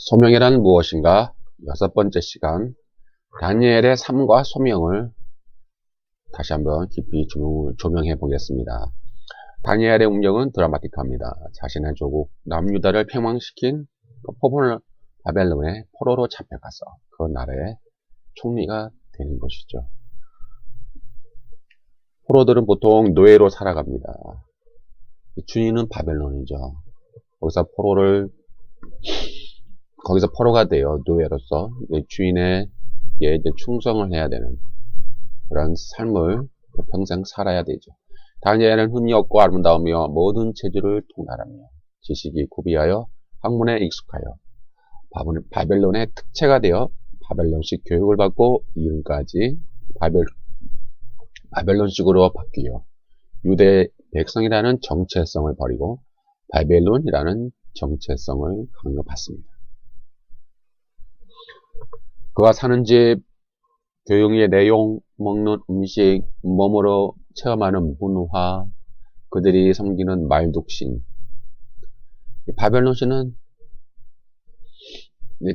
소명이란 무엇인가? 6번째 시간, 다니엘의 삶과 소명을 다시 한번 깊이 조명해 보겠습니다. 다니엘의 운명은 드라마틱합니다. 자신의 조국 남유다를 패망시킨 포로를 바벨론의 포로로 잡혀가서 그 나라의 총리가 되는 것이죠. 포로들은 보통 노예로 살아갑니다. 주인은 바벨론이죠. 거기서 포로가 되어 노예로서 주인에게 충성을 해야 되는 그런 삶을 평생 살아야 되죠. 다니엘은 흔히 없고 아름다우며 모든 재주를 통달하며 지식이 구비하여 학문에 익숙하여 바벨론의 특채가 되어 바벨론식 교육을 받고 이름까지 바벨론식으로 바뀌어 유대 백성이라는 정체성을 버리고 바벨론이라는 정체성을 강요받습니다. 그가 사는 집, 교육의 내용, 먹는 음식, 몸으로 체험하는 문화, 그들이 섬기는 말독신. 바벨론신은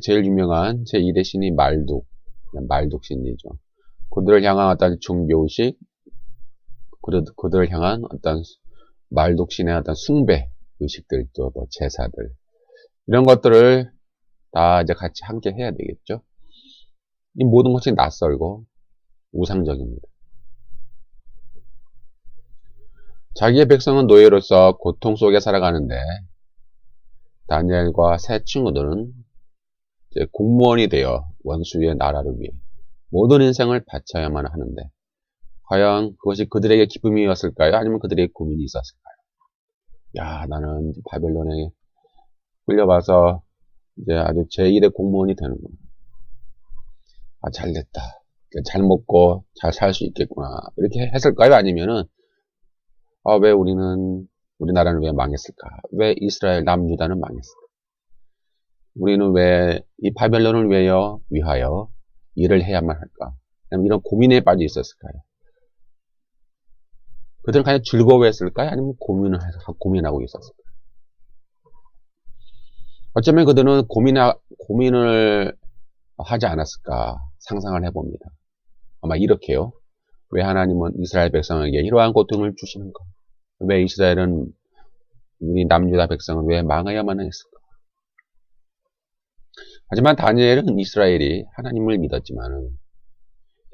제일 유명한 제2대 신이 말독신이죠. 그들을 향한 어떤 종교의식, 그들을 향한 어떤 말독신의 어떤 숭배 의식들도 제사들, 이런 것들을 다 이제 같이 함께 해야 되겠죠. 이 모든 것이 낯설고 우상적입니다. 자기의 백성은 노예로서 고통 속에 살아가는데 다니엘과 세 친구들은 이제 공무원이 되어 원수의 나라를 위해 모든 인생을 바쳐야만 하는데 과연 그것이 그들에게 기쁨이었을까요? 아니면 그들에게 고민이 있었을까요? 야, 나는 바벨론에 끌려가서 이제 아주 제1의 공무원이 되는구나. 아, 잘됐다. 잘 먹고 잘 살 수 있겠구나. 이렇게 했을까요? 아니면은, 왜 우리나라는 왜 망했을까? 왜 이스라엘 남유다는 망했을까? 우리는 왜 이 바벨론을 위하여 일을 해야만 할까? 이런 고민에 빠져 있었을까요? 그들은 그냥 즐거워했을까요? 아니면 고민하고 있었을까요? 어쩌면 그들은 고민을 하지 않았을까 상상을 해봅니다. 아마 이렇게요. 왜 하나님은 이스라엘 백성에게 이러한 고통을 주시는가? 왜 우리 남유다 백성은 왜 망해야만 했을까? 하지만 다니엘은 이스라엘이 하나님을 믿었지만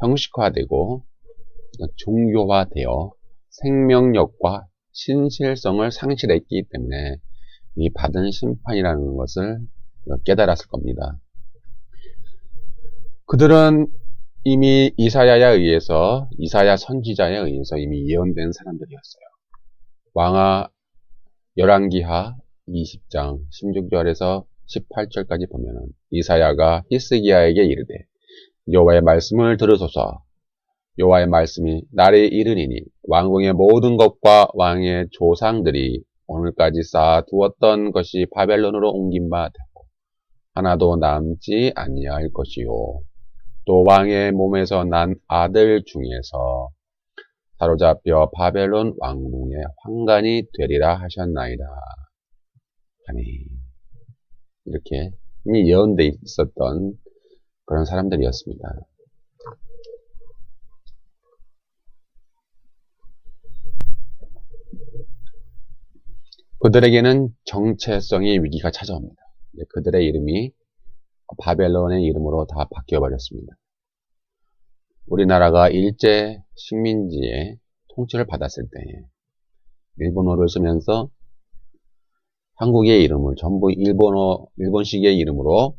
형식화되고 종교화되어 생명력과 신실성을 상실했기 때문에 이 받은 심판이라는 것을 깨달았을 겁니다. 그들은 이미 이사야 선지자에 의해서 이미 예언된 사람들이었어요. 왕하 열왕기하 20장 16절에서 18절까지 보면은 이사야가 히스기야에게 이르되 여호와의 말씀을 들으소서. 여호와의 말씀이 날이 이르리니 왕궁의 모든 것과 왕의 조상들이 오늘까지 쌓아두었던 것이 바벨론으로 옮긴 바 되고 하나도 남지 아니할 것이요. 또 왕의 몸에서 난 아들 중에서 사로잡혀 바벨론 왕궁의 환관이 되리라 하셨나이다. 아니, 이렇게 이미 예언돼 있었던 그런 사람들이었습니다. 그들에게는 정체성의 위기가 찾아옵니다. 그들의 이름이 바벨론의 이름으로 다 바뀌어버렸습니다. 우리나라가 일제 식민지의 통치를 받았을 때 일본어를 쓰면서 한국의 이름을 전부 일본식의 이름으로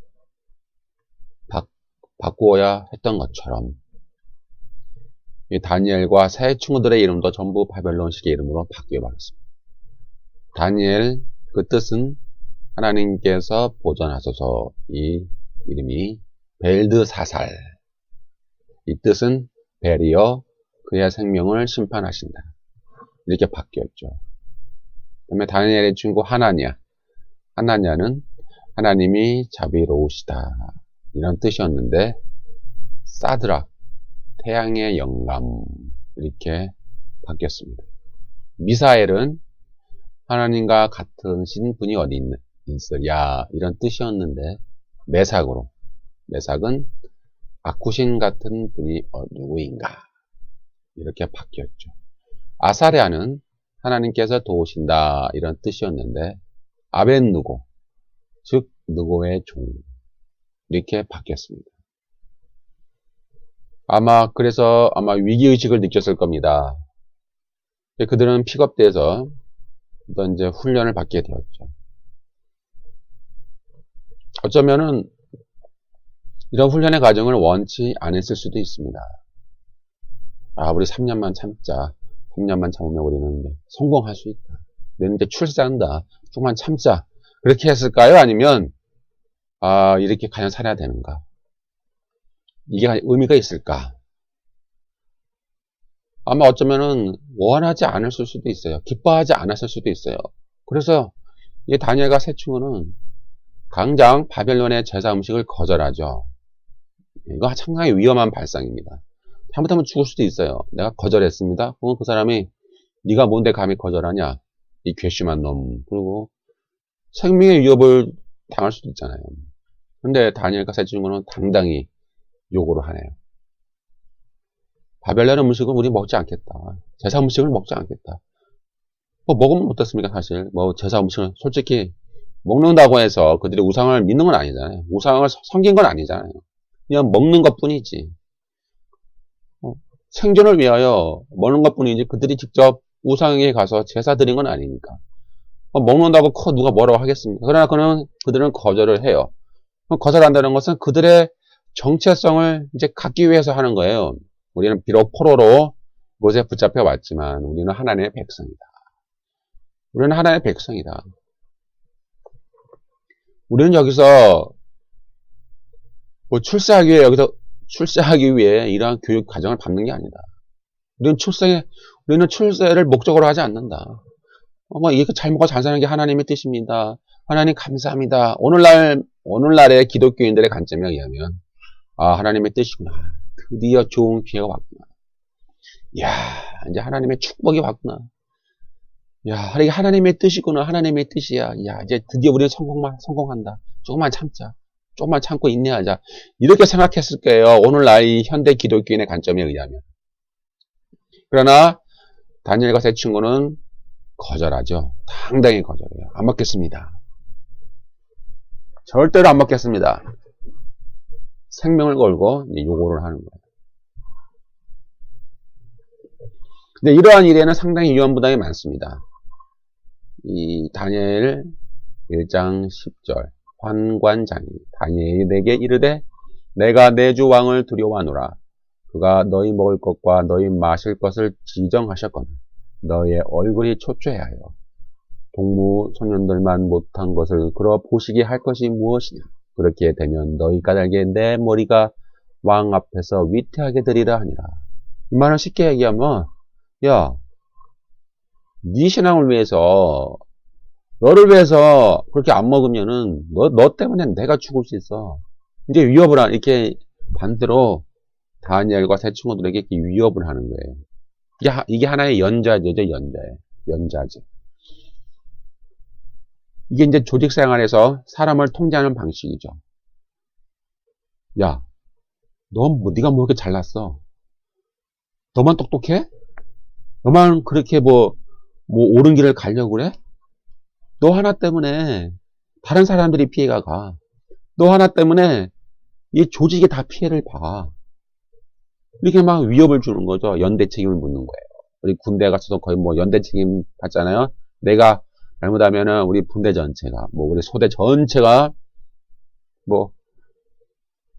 바꾸어야 했던 것처럼 이 다니엘과 세 친구들의 이름도 전부 바벨론식의 이름으로 바뀌어버렸습니다. 다니엘, 그 뜻은 하나님께서 보존하소서. 이 이름이 벨드사살. 이 뜻은 벨이여 그의 생명을 심판하신다. 이렇게 바뀌었죠. 그 다음에 다니엘의 친구 하나냐는 하나님이 자비로우시다. 이런 뜻이었는데 사드락, 태양의 영감, 이렇게 바뀌었습니다. 미사엘은 하나님과 같은 신분이 어디 있으랴, 이런 뜻이었는데 메삭으로. 메삭은 아쿠신 같은 분이 누구인가? 이렇게 바뀌었죠. 아사랴는 하나님께서 도우신다 이런 뜻이었는데 아벤누고, 즉 느고의 종, 이렇게 바뀌었습니다. 그래서 위기의식을 느꼈을 겁니다. 그들은 픽업돼서 어떤 이제 훈련을 받게 되었죠. 어쩌면은 이런 훈련의 과정을 원치 않았을 수도 있습니다. 우리 3년만 참자. 3년만 참으면 우리는 이제 성공할 수 있다. 우리는 이제 출세한다. 조금만 참자. 그렇게 했을까요? 아니면 이렇게 과연 살아야 되는가? 이게 의미가 있을까? 어쩌면은 원하지 않았을 수도 있어요. 기뻐하지 않았을 수도 있어요. 그래서 이 다니엘과 세 친구는 당장 바벨론의 제사 음식을 거절하죠. 이거 상당히 위험한 발상입니다. 잘못하면 죽을 수도 있어요. 내가 거절했습니다. 그럼 그 사람이 네가 뭔데 감히 거절하냐? 이 괘씸한 놈. 그리고 생명의 위협을 당할 수도 있잖아요. 근데 다니엘과 세 친구는 당당히 요구를 하네요. 바벨론 음식을 우리 먹지 않겠다. 제사 음식을 먹지 않겠다. 먹으면 어떻습니까? 사실 제사 음식을 솔직히 먹는다고 해서 그들이 우상을 믿는 건 아니잖아요. 우상을 섬긴 건 아니잖아요. 그냥 먹는 것 뿐이지. 생존을 위하여 먹는 것 뿐이지 그들이 직접 우상에 가서 제사 드린 건 아니니까. 먹는다고 누가 뭐라고 하겠습니까? 그러나 그들은 거절을 해요. 거절한다는 것은 그들의 정체성을 이제 갖기 위해서 하는 거예요. 우리는 비록 포로로 곳에 붙잡혀 왔지만 우리는 하나님의 백성이다. 우리는 하나님의 백성이다. 우리는 여기서 출세하기 위해 이러한 교육 과정을 밟는 게 아니다. 우리는 출세를 목적으로 하지 않는다. 이렇게 잘 먹고 잘 사는 게 하나님의 뜻입니다. 하나님 감사합니다. 오늘날의 기독교인들의 관점에 의하면 하나님의 뜻이구나. 드디어 좋은 기회가 왔구나. 이야, 이제 하나님의 축복이 왔구나. 야, 이게 하나님의 뜻이구나. 하나님의 뜻이야. 야, 이제 드디어 우리는 성공한다. 조금만 참자. 조금만 참고 인내하자. 이렇게 생각했을 거예요. 오늘날 이 현대 기독교인의 관점에 의하면. 그러나 다니엘과 세 친구는 거절하죠. 당당히 거절해요. 안 먹겠습니다. 절대로 안 먹겠습니다. 생명을 걸고 요구를 하는 거예요. 근데 이러한 일에는 상당히 위험부담이 많습니다. 이 다니엘 1장 10절 환관장이 다니엘이 내게 이르되 내가 내 주 왕을 두려워하노라. 그가 너희 먹을 것과 너희 마실 것을 지정하셨거늘 너희의 얼굴이 초췌하여 동무 소년들만 못한 것을 그러 보시게 할 것이 무엇이냐. 그렇게 되면 너희 까닭에 내 머리가 왕 앞에서 위태하게 되리라 하니라. 이 말은 쉽게 얘기하면 야, 네 신앙을 위해서 너를 위해서 그렇게 안 먹으면은 너 때문에 내가 죽을 수 있어. 이제 이렇게 반대로 다니엘과 세 친구들에게 이렇게 위협을 하는 거예요. 이게 하나의 연좌제죠, 연좌제. 이게 이제 조직 생활에서 사람을 통제하는 방식이죠. 야, 네가 뭐 이렇게 잘났어? 너만 똑똑해? 너만 그렇게 옳은 길을 가려고 그래? 너 하나 때문에 다른 사람들이 피해가 가. 너 하나 때문에 이 조직이 다 피해를 봐. 이렇게 막 위협을 주는 거죠. 연대 책임을 묻는 거예요. 우리 군대 가서도 거의 연대 책임 받잖아요. 내가 잘못하면은 우리 분대 전체가, 우리 소대 전체가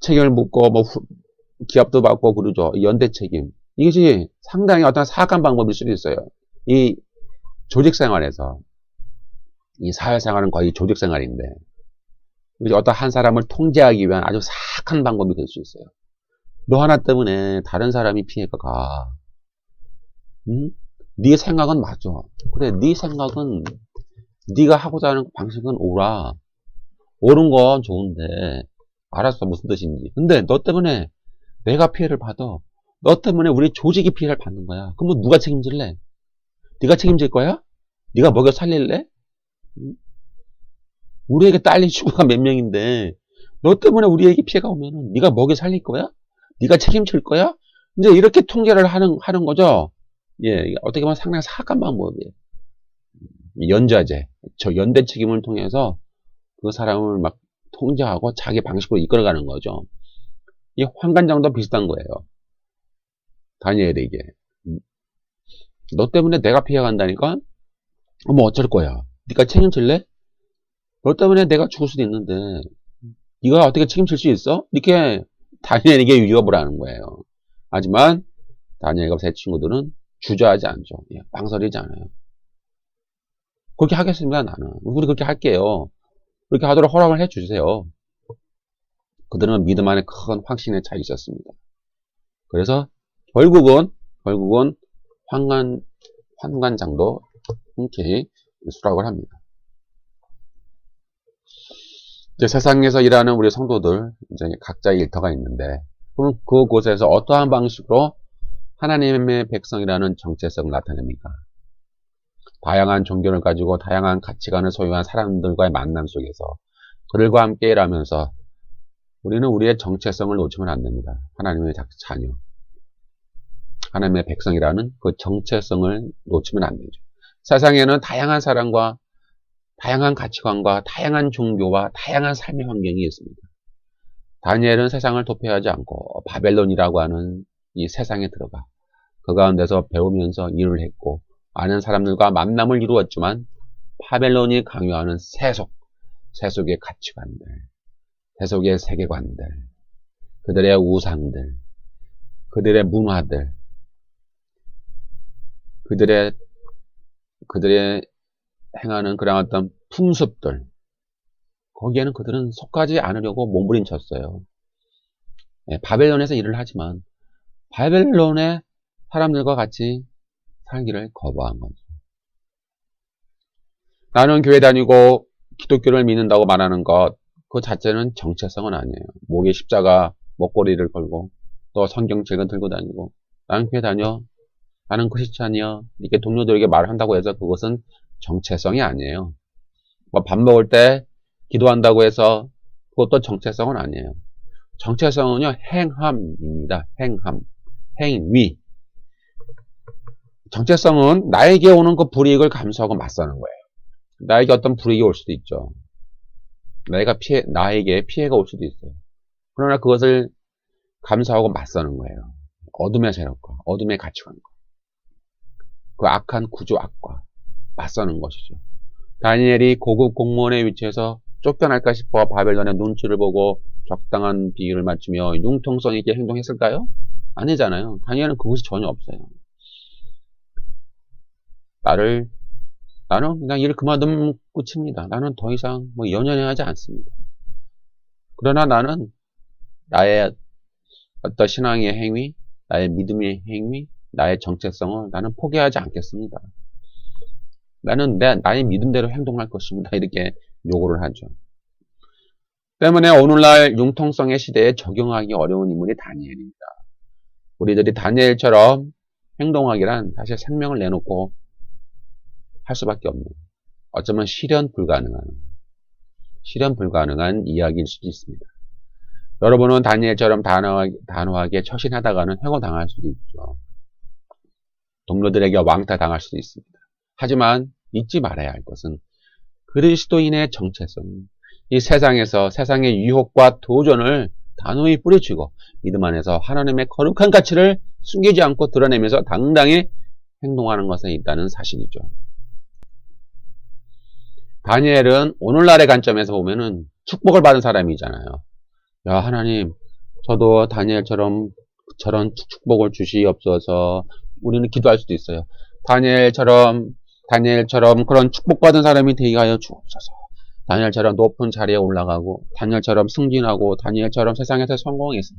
책임을 묻고 기합도 받고 그러죠. 연대 책임. 이것이 상당히 어떤 사악한 방법일 수도 있어요. 이 조직 생활에서 이 사회생활은 거의 조직 생활인데 어떤 한 사람을 통제하기 위한 아주 사악한 방법이 될 수 있어요. 너 하나 때문에 다른 사람이 피해가 가. 응? 네 생각은 맞아. 그래, 네 생각은 네가 하고자 하는 방식은 옳은 건 좋은데 알았어, 무슨 뜻인지. 근데 너 때문에 내가 피해를 받아. 너 때문에 우리 조직이 피해를 받는 거야. 그럼 누가 책임질래? 네가 책임질 거야? 네가 먹여 살릴래? 우리에게 딸린 친구가 몇 명인데 너 때문에 우리에게 피해가 오면은 네가 먹여 살릴 거야? 네가 책임질 거야? 이제 이렇게 통제를 하는 거죠. 예, 어떻게 보면 상당히 사악한 방법이에요. 연좌제, 저 연대 책임을 통해서 그 사람을 막 통제하고 자기 방식으로 이끌어가는 거죠. 이 환관장도 비슷한 거예요. 다니엘에게. 너 때문에 내가 피해간다니까? 뭐 어쩔 거야? 네가 책임질래? 너 때문에 내가 죽을 수도 있는데 네가 어떻게 책임질 수 있어? 이렇게 다니엘에게 위협을 하는 거예요. 하지만 다니엘과 세 친구들은 주저하지 않죠. 예, 망설이지 않아요. 그렇게 하겠습니다. 나는. 우리 그렇게 할게요. 그렇게 하도록 허락을 해주세요. 그들은 믿음 안에 큰 확신에 차 있었습니다. 그래서 결국은 환관장도 흔쾌히 수락을 합니다. 이제 세상에서 일하는 우리 성도들 이제 각자의 일터가 있는데 그럼 그곳에서 어떠한 방식으로 하나님의 백성이라는 정체성을 나타냅니까? 다양한 종교를 가지고 다양한 가치관을 소유한 사람들과의 만남 속에서 그들과 함께 일하면서 우리는 우리의 정체성을 놓치면 안 됩니다. 하나님의 자녀, 하나님의 백성이라는 그 정체성을 놓치면 안 되죠. 세상에는 다양한 사람과 다양한 가치관과 다양한 종교와 다양한 삶의 환경이 있습니다. 다니엘은 세상을 도피하지 않고 바벨론이라고 하는 이 세상에 들어가 그 가운데서 배우면서 일을 했고 많은 사람들과 만남을 이루었지만 바벨론이 강요하는 세속의 가치관들, 세속의 세계관들, 그들의 우상들, 그들의 문화들, 그들의 행하는 그런 어떤 풍습들, 거기에는 그들은 속하지 않으려고 몸부림쳤어요. 네, 바벨론에서 일을 하지만 바벨론의 사람들과 같이 살기를 거부한 거죠. 나는 교회 다니고 기독교를 믿는다고 말하는 것, 그 자체는 정체성은 아니에요. 목에 십자가, 목걸이를 걸고 또 성경책을 들고 다니고 나는 교회 다녀, 나는 크리스찬이야 이렇게 동료들에게 말한다고 해서 그것은 정체성이 아니에요. 뭐 밥 먹을 때 기도한다고 해서 그것도 정체성은 아니에요. 정체성은요 행함입니다. 행위. 정체성은 나에게 오는 그 불이익을 감수하고 맞서는 거예요. 나에게 어떤 불이익이 올 수도 있죠. 나에게 피해가 올 수도 있어요. 그러나 그것을 감수하고 맞서는 거예요. 어둠의 세력과 어둠의 가치관과 그 악한 구조악과 맞서는 것이죠. 다니엘이 고급 공무원의 위치에서 쫓겨날까 싶어 바벨론의 눈치를 보고 적당한 비율을 맞추며 융통성 있게 행동했을까요? 아니잖아요. 다니엘은 그것이 전혀 없어요. 나는 그냥 일 그만두면 끝입니다. 나는 더 이상 연연해하지 않습니다. 그러나 나는 나의 어떤 신앙의 행위, 나의 믿음의 행위, 나의 정체성을 나는 포기하지 않겠습니다. 나는 나의 믿음대로 행동할 것입니다. 이렇게 요구를 하죠. 때문에 오늘날 융통성의 시대에 적용하기 어려운 인물이 다니엘입니다. 우리들이 다니엘처럼 행동하기란 사실 생명을 내놓고 할 수밖에 없는, 어쩌면 실현 불가능한 이야기일 수도 있습니다. 여러분은 다니엘처럼 단호하게 처신하다가는 해고당할 수도 있죠. 동료들에게 왕따당할 수도 있습니다. 하지만 잊지 말아야 할 것은 그리스도인의 정체성, 이 세상에서 세상의 유혹과 도전을 단호히 뿌리치고 믿음 안에서 하나님의 거룩한 가치를 숨기지 않고 드러내면서 당당히 행동하는 것에 있다는 사실이죠. 다니엘은 오늘날의 관점에서 보면은 축복을 받은 사람이잖아요. 야, 하나님, 저도 다니엘처럼 저런 축복을 주시옵소서. 우리는 기도할 수도 있어요. 다니엘처럼 그런 축복받은 사람이 되게 하여 주옵소서. 다니엘처럼 높은 자리에 올라가고, 다니엘처럼 승진하고, 다니엘처럼 세상에서 성공해서,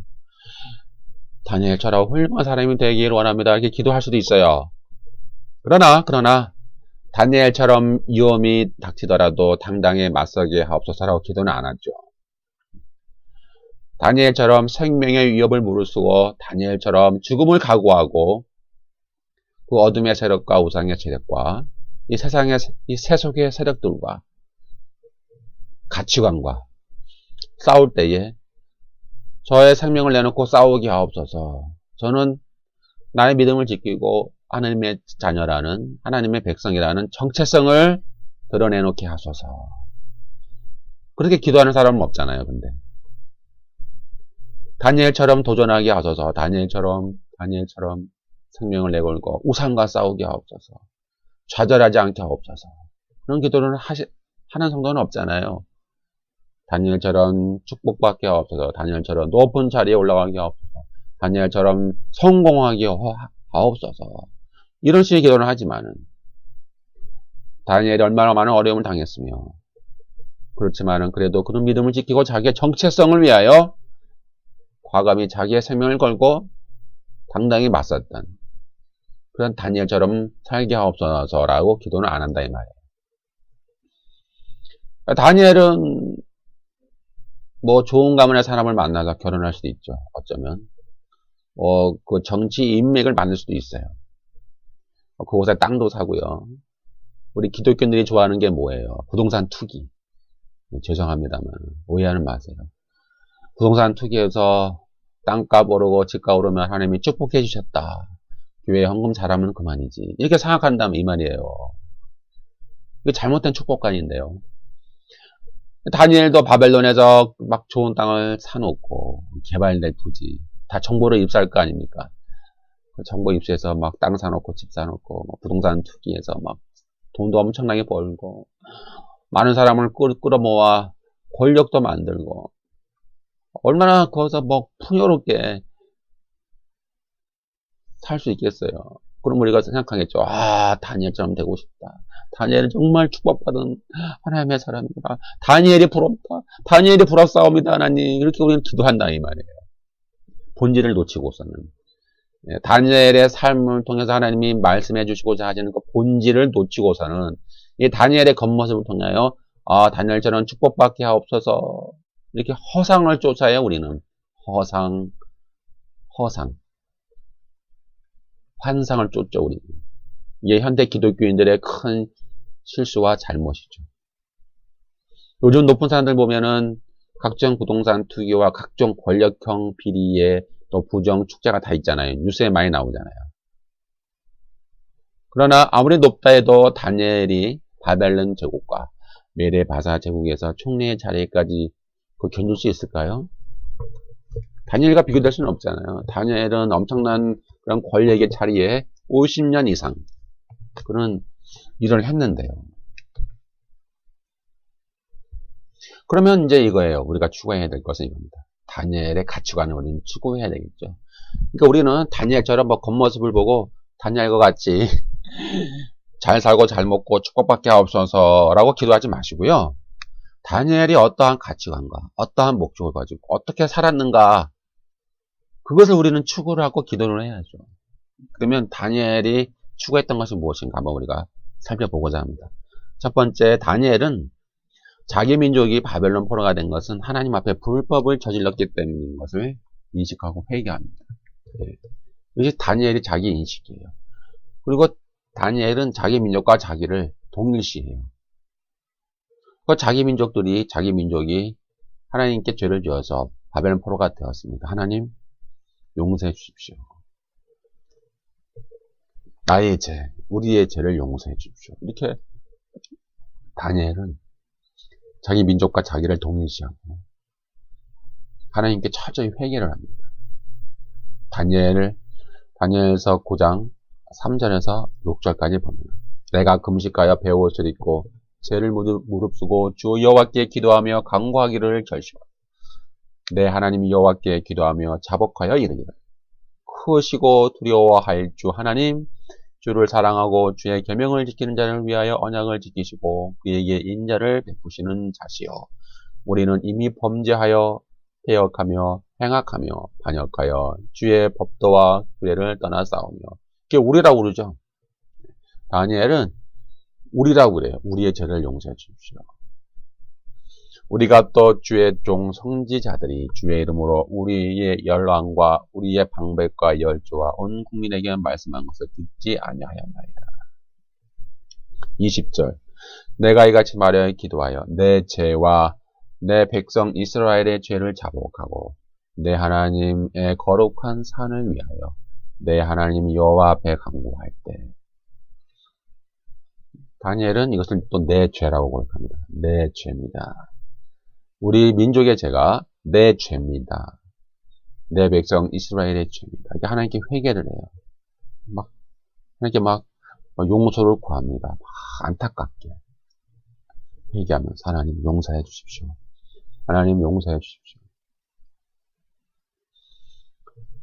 다니엘처럼 훌륭한 사람이 되기를 원합니다. 이렇게 기도할 수도 있어요. 그러나, 다니엘처럼 위험이 닥치더라도 당당히 맞서게 하옵소서라고 기도는 안 하죠. 다니엘처럼 생명의 위협을 무릅쓰고, 다니엘처럼 죽음을 각오하고, 그 어둠의 세력과 우상의 세력과 이 세상의 이 세속의 세력들과 가치관과 싸울 때에 저의 생명을 내놓고 싸우게 하옵소서. 저는 나의 믿음을 지키고 하나님의 자녀라는, 하나님의 백성이라는 정체성을 드러내놓게 하소서. 그렇게 기도하는 사람은 없잖아요, 근데. 다니엘처럼 도전하게 하소서. 다니엘처럼 생명을 내걸고 우상과 싸우게 하옵소서. 좌절하지 않게 하옵소서. 그런 기도를 하는 성도는 없잖아요. 다니엘처럼 축복받게 하옵소서. 다니엘처럼 높은 자리에 올라가게 하옵소서. 다니엘처럼 성공하게 하옵소서. 이런 식의 기도를 하지만은 다니엘이 얼마나 많은 어려움을 당했으며, 그렇지만은 그래도 그런 믿음을 지키고 자기의 정체성을 위하여 과감히 자기의 생명을 걸고 당당히 맞섰던 그런 다니엘처럼 살게 하옵소서라고 기도는 안 한다 이 말이에요. 다니엘은 뭐 좋은 가문의 사람을 만나서 결혼할 수도 있죠. 어쩌면 그 정치 인맥을 만들 수도 있어요. 그곳에 땅도 사고요. 우리 기독교인들이 좋아하는 게 뭐예요? 부동산 투기. 죄송합니다만 오해하는 마세요. 부동산 투기해서 땅값 오르고 집값 오르면 하나님이 축복해 주셨다. 교회에 헌금 잘하면 그만이지. 이렇게 생각한다면 이 말이에요. 이게 잘못된 축복관인데요. 다니엘도 바벨론에서 막 좋은 땅을 사놓고 개발될 부지 다 정보를 입수할 거 아닙니까? 그 정보 입수해서 막 땅 사놓고 집 사놓고 부동산 투기해서 막 돈도 엄청나게 벌고 많은 사람을 끌어모아 권력도 만들고 얼마나 거기서 뭐 풍요롭게 살 수 있겠어요. 그럼 우리가 생각하겠죠. 아, 다니엘처럼 되고 싶다. 다니엘은 정말 축복받은 하나님의 사람이다. 다니엘이 부럽다. 다니엘이 부럽사옵니다, 하나님. 이렇게 우리는 기도한다 이 말이에요. 본질을 놓치고서는. 다니엘의 삶을 통해서 하나님이 말씀해 주시고자 하시는 그 본질을 놓치고서는 이 다니엘의 겉모습을 통하여 아, 다니엘처럼 축복받게 하옵소서. 이렇게 허상을 쫓아요, 우리는. 허상. 환상을 쫓죠, 우리는. 이게 현대 기독교인들의 큰 실수와 잘못이죠. 요즘 높은 사람들 보면은 각종 부동산 투기와 각종 권력형 비리에 또 부정, 축제가 다 있잖아요. 뉴스에 많이 나오잖아요. 그러나 아무리 높다 해도 다니엘이 바벨론 제국과 메레바사 제국에서 총리의 자리까지 견줄 수 있을까요? 다니엘과 비교될 수는 없잖아요. 다니엘은 엄청난 그런 권력의 자리에 50년 이상 그런 일을 했는데요. 그러면 이제 이거예요. 우리가 추구해야 될 것은 이겁니다. 다니엘의 가치관을 우리는 추구해야 되겠죠. 그러니까 우리는 다니엘처럼 뭐 겉모습을 보고 다니엘과 같이 잘 살고 잘 먹고 축복받게 하옵소서라고 기도하지 마시고요. 다니엘이 어떠한 가치관과 어떠한 목적을 가지고 어떻게 살았는가 그것을 우리는 추구를 하고 기도를 해야죠. 그러면 다니엘이 추구했던 것이 무엇인가 한번 우리가 살펴보고자 합니다. 첫 번째, 다니엘은 자기 민족이 바벨론 포로가 된 것은 하나님 앞에 불법을 저질렀기 때문인 것을 인식하고 회개합니다. 이것이 다니엘이 자기 인식이에요. 그리고 다니엘은 자기 민족과 자기를 동일시해요. 자기 민족이 하나님께 죄를 지어서 바벨론 포로가 되었습니다. 하나님 용서해 주십시오. 나의 죄, 우리의 죄를 용서해 주십시오. 이렇게 다니엘은 자기 민족과 자기를 동일시하고 하나님께 철저히 회개를 합니다. 다니엘서 9장 3절에서 6절까지 보면 내가 금식하여 배옷을 입고 죄를 무릅쓰고 주 여호와께 기도하며 간구하기를 결심하고 내 하나님 여호와께 기도하며 자복하여 이르기를 크시고 두려워할 주 하나님 주를 사랑하고 주의 계명을 지키는 자를 위하여 언약을 지키시고 그에게 인자를 베푸시는 자시여 우리는 이미 범죄하여 패역하며 행악하며 반역하여 주의 법도와 규례를 떠나 싸우며 그게 우리라고 그러죠. 다니엘은 우리라고 그래요. 우리의 죄를 용서해 주십시오. 우리가 또 주의 종 성지자들이 주의 이름으로 우리의 열왕과 우리의 방백과 열조와 온 국민에게 말씀한 것을 듣지 아니하였나이다. 20절 내가 이같이 말하여 기도하여 내 죄와 내 백성 이스라엘의 죄를 자복하고 내 하나님의 거룩한 산을 위하여 내 하나님 여호와 앞에 간구할 때, 다니엘은 이것을 또 내 죄라고 고백합니다. 내 죄입니다. 우리 민족의 죄가 내 죄입니다. 내 백성 이스라엘의 죄입니다. 이게 하나님께 회개를 해요. 하나님께 용서를 구합니다. 막 안타깝게 회개하면서 하나님 용서해 주십시오. 하나님 용서해 주십시오.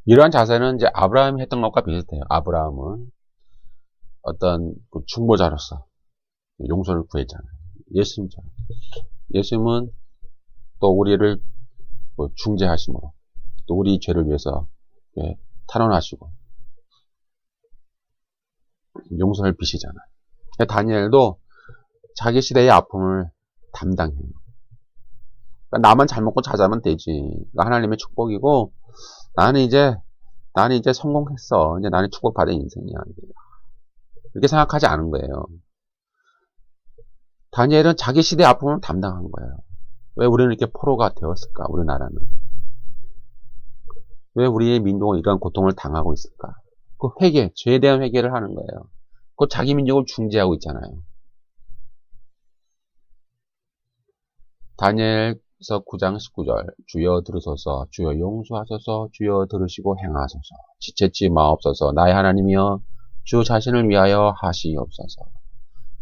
이러한 자세는 이제 아브라함이 했던 것과 비슷해요. 아브라함은 어떤 중보자로서 용서를 구했잖아요. 예수님처럼. 예수님은 또 우리를 중재하심으로 또 우리 죄를 위해서 탄원하시고 용서를 비시잖아요. 다니엘도 자기 시대의 아픔을 담당해요. 그러니까 나만 잘 먹고 잘 자면 되지. 그러니까 하나님의 축복이고 나는 이제 성공했어. 이제 나는 축복받은 인생이야. 이렇게 생각하지 않은 거예요. 다니엘은 자기 시대의 아픔을 담당한 거예요. 왜 우리는 이렇게 포로가 되었을까? 우리나라는. 왜 우리의 민족은 이러한 고통을 당하고 있을까? 그 회개, 죄에 대한 회개를 하는 거예요. 그 자기 민족을 중재하고 있잖아요. 다니엘서 9장 19절 주여 들으소서 주여 용서하소서 주여 들으시고 행하소서 지체치 마옵소서 나의 하나님이여 주 자신을 위하여 하시옵소서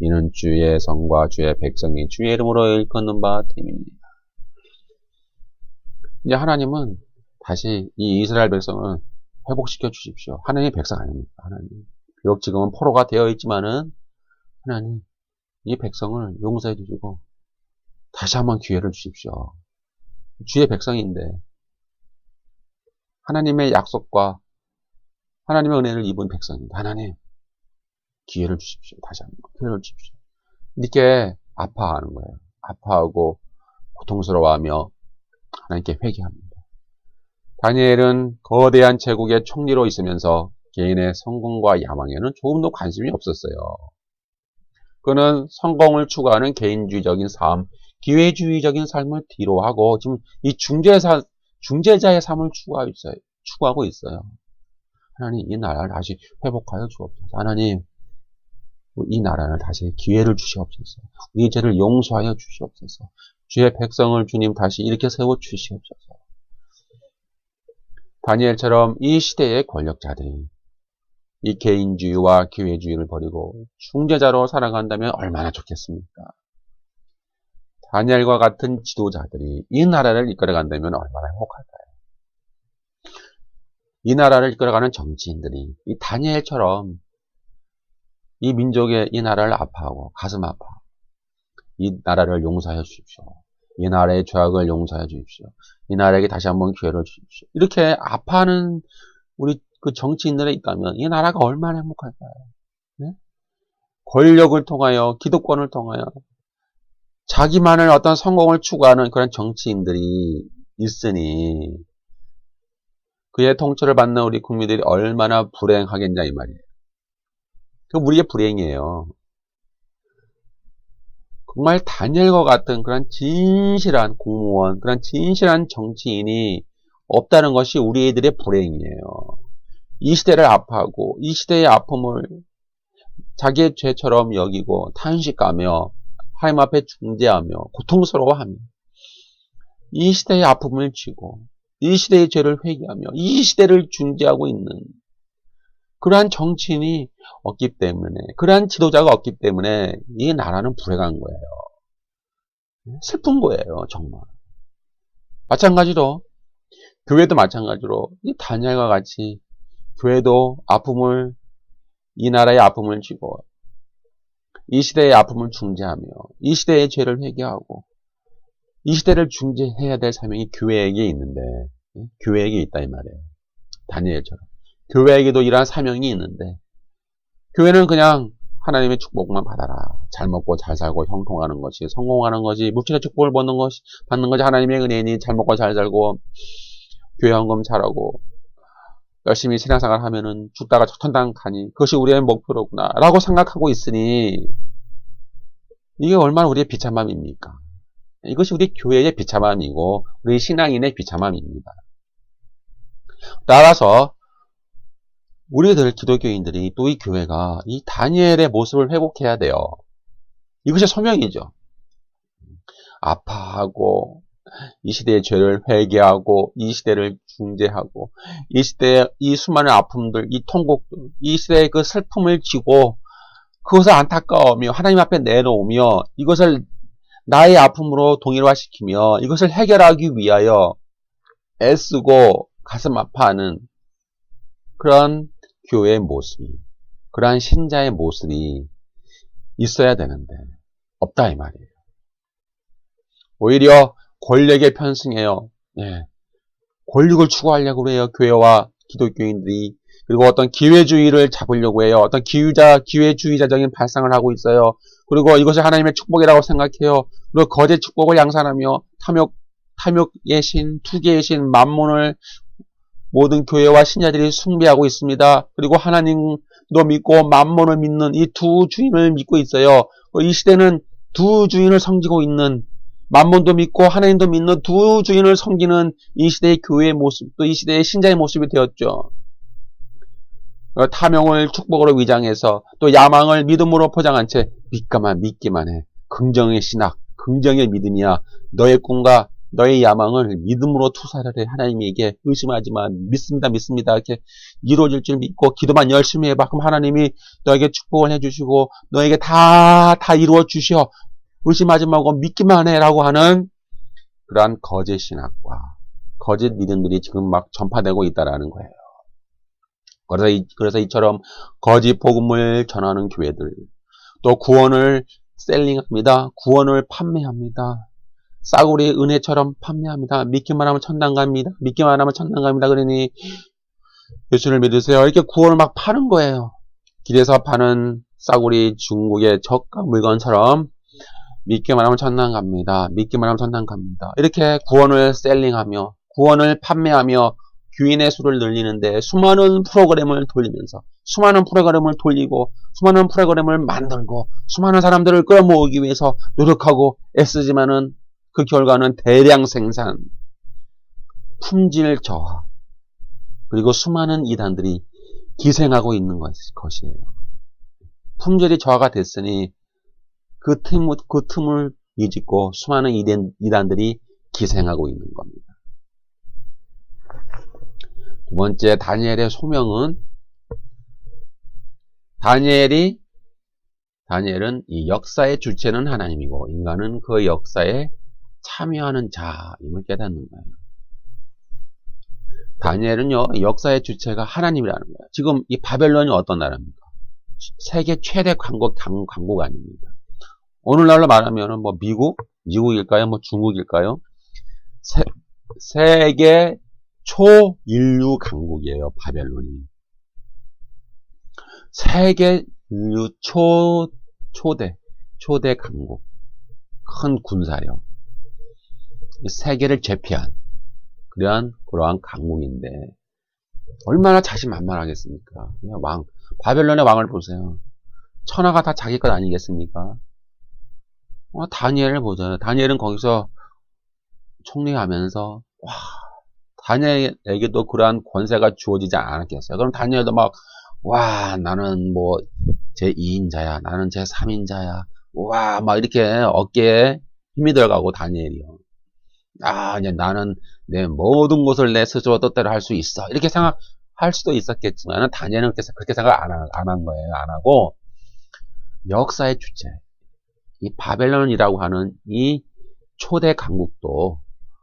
이는 주의 성과 주의 백성이 주의 이름으로 일컫는 바 됨이니라. 이제 하나님은 다시 이 이스라엘 백성을 회복시켜 주십시오. 하나님의 백성 아닙니까? 하나님. 비록 지금은 포로가 되어 있지만은 하나님 이 백성을 용서해 주시고 다시 한번 기회를 주십시오. 주의 백성인데 하나님의 약속과 하나님의 은혜를 입은 백성인데 하나님 기회를 주십시오. 다시 한번 기회를 주십시오. 이렇게 아파하는 거예요. 아파하고 고통스러워하며 하나님께 회개합니다. 다니엘은 거대한 제국의 총리로 있으면서 개인의 성공과 야망에는 조금도 관심이 없었어요. 그는 성공을 추구하는 개인주의적인 삶, 기회주의적인 삶을 뒤로하고 지금 이 중재자의 삶을 추구하고 있어요. 하나님 이 나라를 다시 회복하여 주옵소서. 하나님 이 나라를 다시 기회를 주시옵소서. 우리 죄를 용서하여 주시옵소서. 주의 백성을 주님 다시 이렇게 세워 주시옵소서. 다니엘처럼 이 시대의 권력자들이 이 개인주의와 기회주의를 버리고 중재자로 살아간다면 얼마나 좋겠습니까? 다니엘과 같은 지도자들이 이 나라를 이끌어간다면 얼마나 행복할까요? 이 나라를 이끌어가는 정치인들이 이 다니엘처럼 이 민족의 이 나라를 아파하고 가슴 아파 이 나라를 용서해 주십시오. 이 나라의 죄악을 용서해 주십시오. 이 나라에게 다시 한번 기회를 주십시오. 이렇게 아파하는 우리 그 정치인들이 있다면 이 나라가 얼마나 행복할까요? 네? 권력을 통하여 기득권을 통하여 자기만의 어떤 성공을 추구하는 그런 정치인들이 있으니 그의 통치를 받는 우리 국민들이 얼마나 불행하겠냐 이 말이에요. 그 우리의 불행이에요. 정말 다니엘과 같은 그런 진실한 공무원, 그런 진실한 정치인이 없다는 것이 우리들의 불행이에요. 이 시대를 아파하고 이 시대의 아픔을 자기의 죄처럼 여기고 탄식하며 하나님 앞에 중재하며 고통스러워하며 이 시대의 아픔을 쥐고 이 시대의 죄를 회개하며 이 시대를 중재하고 있는 그러한 정치인이 없기 때문에 그러한 지도자가 없기 때문에 이 나라는 불행한 거예요. 슬픈 거예요. 정말. 마찬가지로 교회도 마찬가지로 이 다니엘과 같이 교회도 아픔을 이 나라의 아픔을 쥐고 이 시대의 아픔을 중재하며 이 시대의 죄를 회개하고 이 시대를 중재해야 될 사명이 교회에게 있는데 교회에게 있다 이 말이에요. 다니엘처럼 교회에게도 이러한 사명이 있는데 교회는 그냥 하나님의 축복만 받아라. 잘 먹고 잘 살고 형통하는 것이 성공하는 것이 물질의 축복을 받는 것이 하나님의 은혜니 잘 먹고 잘 살고 교회 헌금 잘하고 열심히 신앙생활 하면은 죽다가 천당 가니 그것이 우리의 목표로구나 라고 생각하고 있으니 이게 얼마나 우리의 비참함입니까? 이것이 우리 교회의 비참함이고 우리 신앙인의 비참함입니다. 따라서 우리들 기독교인들이 또 이 교회가 이 다니엘의 모습을 회복해야 돼요. 이것이 소명이죠. 아파하고 이 시대의 죄를 회개하고 이 시대를 중재하고 이 시대의 이 수많은 아픔들, 이 통곡들, 이 시대의 그 슬픔을 지고 그것을 안타까워하며 하나님 앞에 내놓으며 이것을 나의 아픔으로 동일화시키며 이것을 해결하기 위하여 애쓰고 가슴 아파하는 그런 교회의 모습이, 그러한 신자의 모습이 있어야 되는데 없다 이 말이에요. 오히려 권력에 편승해요. 예. 권력을 추구하려고 해요. 교회와 기독교인들이. 그리고 어떤 기회주의를 잡으려고 해요. 어떤 기회주의자적인 발상을 하고 있어요. 그리고 이것을 하나님의 축복이라고 생각해요. 그리고 거짓 축복을 양산하며 탐욕의 신, 투기의 신, 만몬을 모든 교회와 신자들이 숭배하고 있습니다. 그리고 하나님도 믿고 만몬을 믿는 이 두 주인을 믿고 있어요. 이 시대는 두 주인을 섬기고 있는, 만몬도 믿고 하나님도 믿는 두 주인을 섬기는 이 시대의 교회의 모습, 또 이 시대의 신자의 모습이 되었죠. 탐욕을 축복으로 위장해서 또 야망을 믿음으로 포장한 채 믿기만 해. 긍정의 신학, 긍정의 믿음이야. 너의 꿈과 너의 야망을 믿음으로 투사를 해. 하나님에게 의심하지만 믿습니다. 이렇게 이루어질 줄 믿고 기도만 열심히 해봐. 그럼 하나님이 너에게 축복을 해주시고 너에게 다 이루어 주셔. 의심하지 말고 믿기만 해라고 하는 그러한 거짓 신학과 거짓 믿음들이 지금 막 전파되고 있다라는 거예요. 그래서 이처럼 거짓 복음을 전하는 교회들, 또 구원을 셀링합니다. 구원을 판매합니다. 싸구리 은혜처럼 판매합니다. 믿기만 하면 천당 갑니다. 그러니 예수를 믿으세요. 이렇게 구원을 막 파는 거예요. 길에서 파는 싸구리 중국의 저가 물건처럼 믿기만 하면 천당 갑니다. 이렇게 구원을 셀링하며 구원을 판매하며 교인의 수를 늘리는데 수많은 프로그램을 돌리고 수많은 프로그램을 만들고 수많은 사람들을 끌어모으기 위해서 노력하고 애쓰지만은 그 결과는 대량 생산, 품질 저하, 그리고 수많은 이단들이 기생하고 있는 것이에요. 품질이 저하가 됐으니 그 틈을 비집고 수많은 이단들이 기생하고 있는 겁니다. 두 번째, 다니엘의 소명은, 다니엘은 이 역사의 주체는 하나님이고 인간은 그 역사에 참여하는 자임을 깨닫는 거예요. 다니엘은요, 역사의 주체가 하나님이라는 거예요. 지금 이 바벨론이 어떤 나라입니까? 세계 최대 강국 아닙니다. 오늘날로 말하면 뭐 미국일까요? 뭐 중국일까요? 세계 초인류 강국이에요, 바벨론이. 세계 인류 초대 강국. 큰 군사력. 세계를 제패한 그러한 강국인데, 얼마나 자신만만하겠습니까? 그냥 바벨론의 왕을 보세요. 천하가 다 자기 것 아니겠습니까? 다니엘을 보잖아요. 다니엘은 거기서 총리하면서, 다니엘에게도 그러한 권세가 주어지지 않았겠어요. 그럼 다니엘도 나는 뭐 제2인자야, 나는 제3인자야, 막 이렇게 어깨에 힘이 들어가고 다니엘이요. 이제 나는 내 모든 것을 내 스스로 뜻대로 할 수 있어. 이렇게 생각할 수도 있었겠지만, 다니엘은 그렇게 생각 안 한 거예요. 안 하고, 역사의 주체, 이 바벨론이라고 하는 이 초대 강국도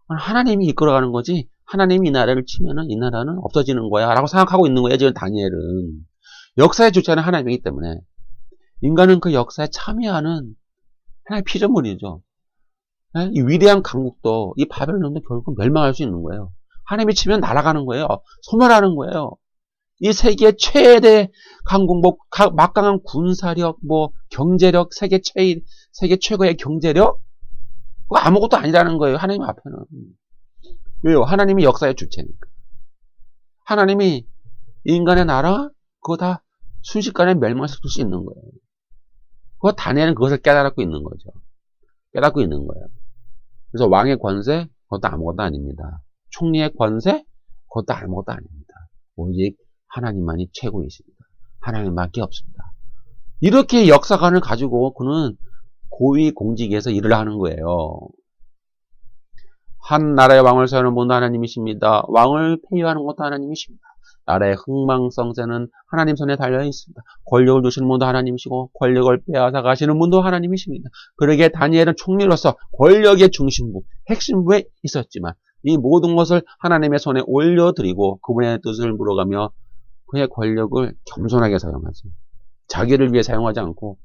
하나님이 이끌어가는 거지, 하나님이 이 나라를 치면은 이 나라는 없어지는 거야 라고 생각하고 있는 거예요. 지금 다니엘은. 역사의 주체는 하나님이기 때문에 인간은 그 역사에 참여하는 하나의 피조물이죠. 이 위대한 강국도, 이 바벨론도 결국 멸망할 수 있는 거예요. 하나님이 치면 날아가는 거예요. 소멸하는 거예요. 이 세계 최대 강국, 막강한 군사력, 경제력, 세계 최고의 경제력, 그거 아무것도 아니라는 거예요. 하나님 앞에는. 왜요? 하나님이 역사의 주체니까. 하나님이 인간의 나라, 그거 다 순식간에 멸망시킬 수 있는 거예요. 다니엘은 그것을 깨닫고 있는 거죠. 깨닫고 있는 거예요. 그래서 왕의 권세, 그것도 아무것도 아닙니다. 총리의 권세, 그것도 아무것도 아닙니다. 오직 하나님만이 최고이십니다. 하나님밖에 없습니다. 이렇게 역사관을 가지고 그는 고위공직에서 일을 하는 거예요. 한 나라의 왕을 세우는 분도 하나님이십니다. 왕을 폐위하는 것도 하나님이십니다. 나라의 흥망성쇠는 하나님 손에 달려 있습니다. 권력을 주시는 분도 하나님이시고 권력을 빼앗아 가시는 분도 하나님이십니다. 그러기에 다니엘은 총리로서 권력의 중심부, 핵심부에 있었지만 이 모든 것을 하나님의 손에 올려드리고 그분의 뜻을 물어가며 그의 권력을 겸손하게 사용하지. 자기를 위해 사용하지 않고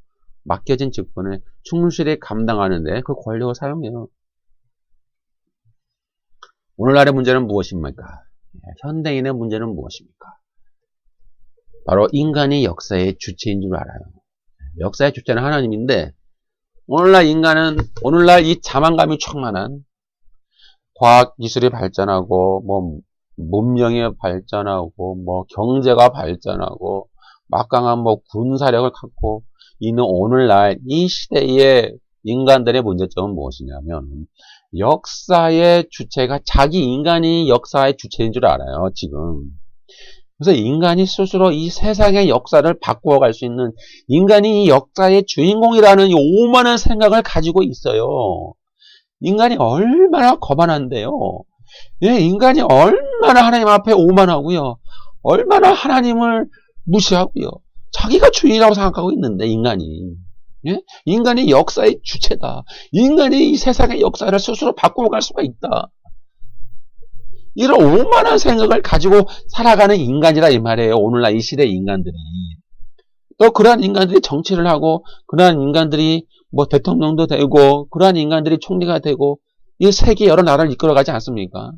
맡겨진 직분을 충실히 감당하는데 그 권력을 사용해요. 오늘날의 문제는 무엇입니까? 현대인의 문제는 무엇입니까? 바로 인간이 역사의 주체인 줄 알아요. 역사의 주체는 하나님인데 오늘날 인간은 오늘날 이 자만감이 충만한 과학기술이 발전하고 뭐 문명이 발전하고 뭐 경제가 발전하고 막강한 뭐 군사력을 갖고 있는 오늘날 이 시대의 인간들의 문제점은 무엇이냐면 역사의 주체가 자기 인간이 역사의 주체인 줄 알아요, 지금. 그래서 인간이 스스로 이 세상의 역사를 바꾸어 갈 수 있는 인간이 이 역사의 주인공이라는 이 오만한 생각을 가지고 있어요. 인간이 얼마나 거만한데요. 예, 인간이 얼마나 하나님 앞에 오만하고요. 얼마나 하나님을 무시하고요. 자기가 주인이라고 생각하고 있는데 인간이. 예? 인간이 역사의 주체다. 인간이 이 세상의 역사를 스스로 바꾸어 갈 수가 있다. 이런 오만한 생각을 가지고 살아가는 인간이라 이 말이에요. 오늘날 이 시대의 인간들이. 또 그러한 인간들이 정치를 하고 그러한 인간들이 뭐 대통령도 되고 그러한 인간들이 총리가 되고 이 세계 여러 나라를 이끌어가지 않습니까?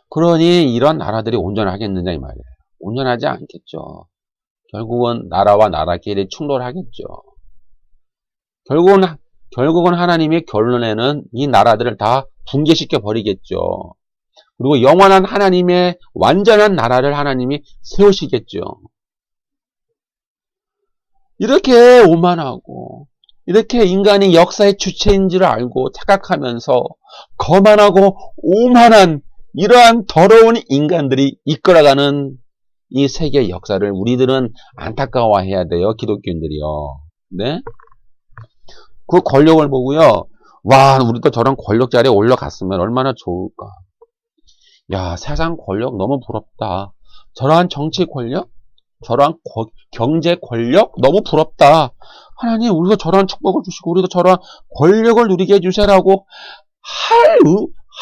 그러니 이런 나라들이 온전하겠느냐 이 말이에요. 온전하지 않겠죠. 결국은 나라와 나라끼리 충돌하겠죠. 결국은 하나님의 결론에는 이 나라들을 다 붕괴시켜 버리겠죠. 그리고 영원한 하나님의 완전한 나라를 하나님이 세우시겠죠. 이렇게 오만하고 이렇게 인간이 역사의 주체인 줄 알고 착각하면서 거만하고 오만한 이러한 더러운 인간들이 이끌어가는 이 세계의 역사를 우리들은 안타까워해야 돼요. 기독교인들이요. 네? 그 권력을 보고요. 와, 우리도 저런 권력 자리에 올라갔으면 얼마나 좋을까. 야, 세상 권력 너무 부럽다. 저러한 정치 권력? 저러한 경제 권력? 너무 부럽다. 하나님, 우리도 저러한 축복을 주시고, 우리도 저러한 권력을 누리게 해주세요라고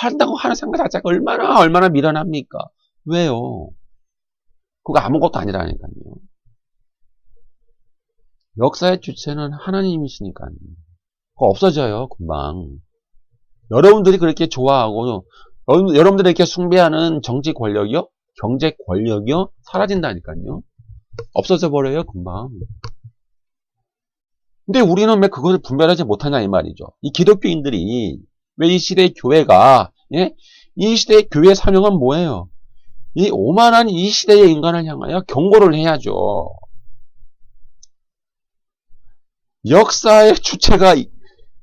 한다고 하는 생각 자체가 얼마나 미련합니까? 왜요? 그거 아무것도 아니라니까요. 역사의 주체는 하나님이시니까요. 그거 없어져요, 금방. 여러분들이 그렇게 좋아하고, 여러분들이 이렇게 숭배하는 정치 권력이요? 경제 권력이요? 사라진다니까요. 없어져 버려요, 금방. 근데 우리는 왜 그것을 분별하지 못하냐, 이 말이죠. 이 기독교인들이, 왜 이 시대의 교회가, 예? 이 시대의 교회의 사명은 뭐예요? 이 오만한 이 시대의 인간을 향하여 경고를 해야죠. 역사의 주체가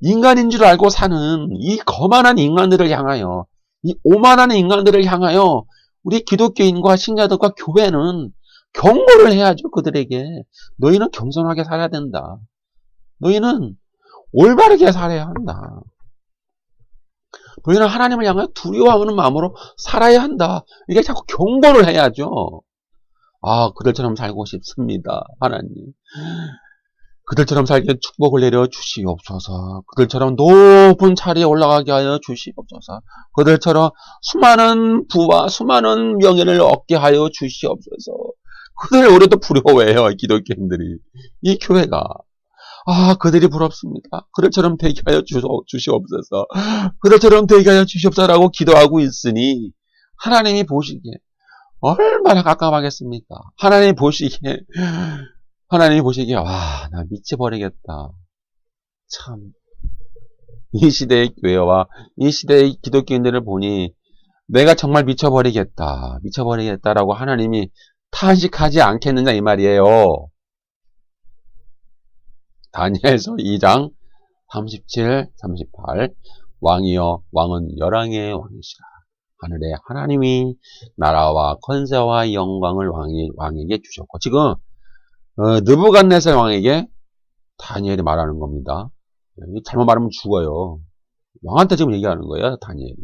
인간인 줄 알고 사는 이 거만한 인간들을 향하여, 이 오만한 인간들을 향하여 우리 기독교인과 신자들과 교회는 경고를 해야죠. 그들에게. 너희는 겸손하게 살아야 된다. 너희는 올바르게 살아야 한다. 너희는 하나님을 향하여 두려워하는 마음으로 살아야 한다. 이게 자꾸 경고를 해야죠. 아, 그들처럼 살고 싶습니다. 하나님. 그들처럼 살게 축복을 내려 주시옵소서. 그들처럼 높은 자리에 올라가게 하여 주시옵소서. 그들처럼 수많은 부와 수많은 명예를 얻게 하여 주시옵소서. 그들 우리도 부러워해요. 기독교인들이. 이 교회가. 아, 그들이 부럽습니다. 그들처럼 되게 하여 주시옵소서. 그들처럼 되게 하여 주시옵소서라고 기도하고 있으니 하나님이 보시기에 얼마나 깝깝하겠습니까? 하나님이 보시기에 와, 나 미쳐버리겠다. 참, 이 시대의 교회와 이 시대의 기독교인들을 보니 내가 정말 미쳐버리겠다라고 하나님이 탄식하지 않겠느냐 이 말이에요. 다니엘서 2장 37, 38 왕이여 왕은 열왕의 왕이시라. 하늘의 하나님이 나라와 권세와 영광을 왕에게 주셨고, 지금 느부갓네살 왕에게 다니엘이 말하는 겁니다. 잘못 말하면 죽어요. 왕한테 지금 얘기하는 거예요. 다니엘이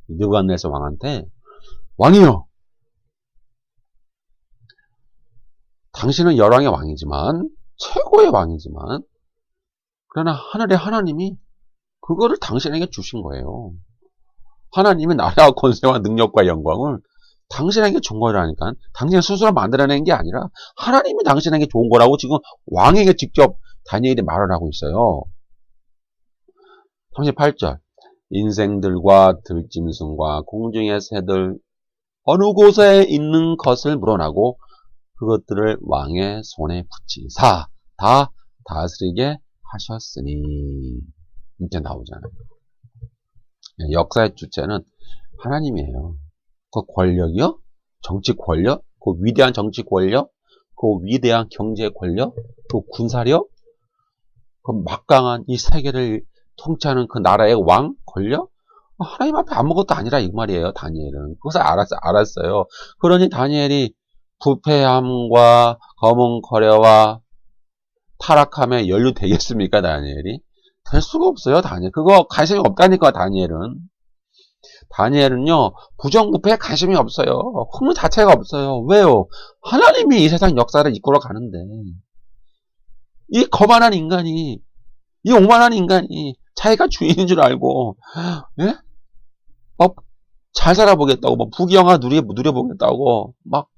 느부갓네살 왕한테, 왕이여, 당신은 열왕의 왕이지만, 최고의 왕이지만, 그러나 하늘의 하나님이 그거를 당신에게 주신 거예요. 하나님이 나라와 권세와 능력과 영광을 당신에게 준 거라니까. 당신 스스로 만들어낸 게 아니라 하나님이 당신에게 좋은 거라고 지금 왕에게 직접 다니엘이 말을 하고 있어요. 38절. 인생들과 들짐승과 공중의 새들 어느 곳에 있는 것을 물어나고 그것들을 왕의 손에 붙이사 다 다스리게 하셨으니. 이렇게 나오잖아요. 역사의 주체는 하나님이에요. 그 권력이요? 정치 권력? 그 위대한 정치 권력? 그 위대한 경제 권력? 그 군사력? 그 막강한 이 세계를 통치하는 그 나라의 왕 권력? 하나님 앞에 아무것도 아니라 이 말이에요. 다니엘은 그것을 알았어요. 그러니 다니엘이 부패함과 검은 거래와 타락함에 연루되겠습니까? 다니엘이 될 수가 없어요. 다니엘 그거 관심이 없다니까. 다니엘은요 부정부패에 관심이 없어요. 흥미 자체가 없어요. 왜요? 하나님이 이 세상 역사를 이끌어 가는데 이 거만한 인간이, 이 오만한 인간이 자기가 주인인 줄 알고, 예? 잘 살아보겠다고, 부귀영화 누려보겠다고, 막,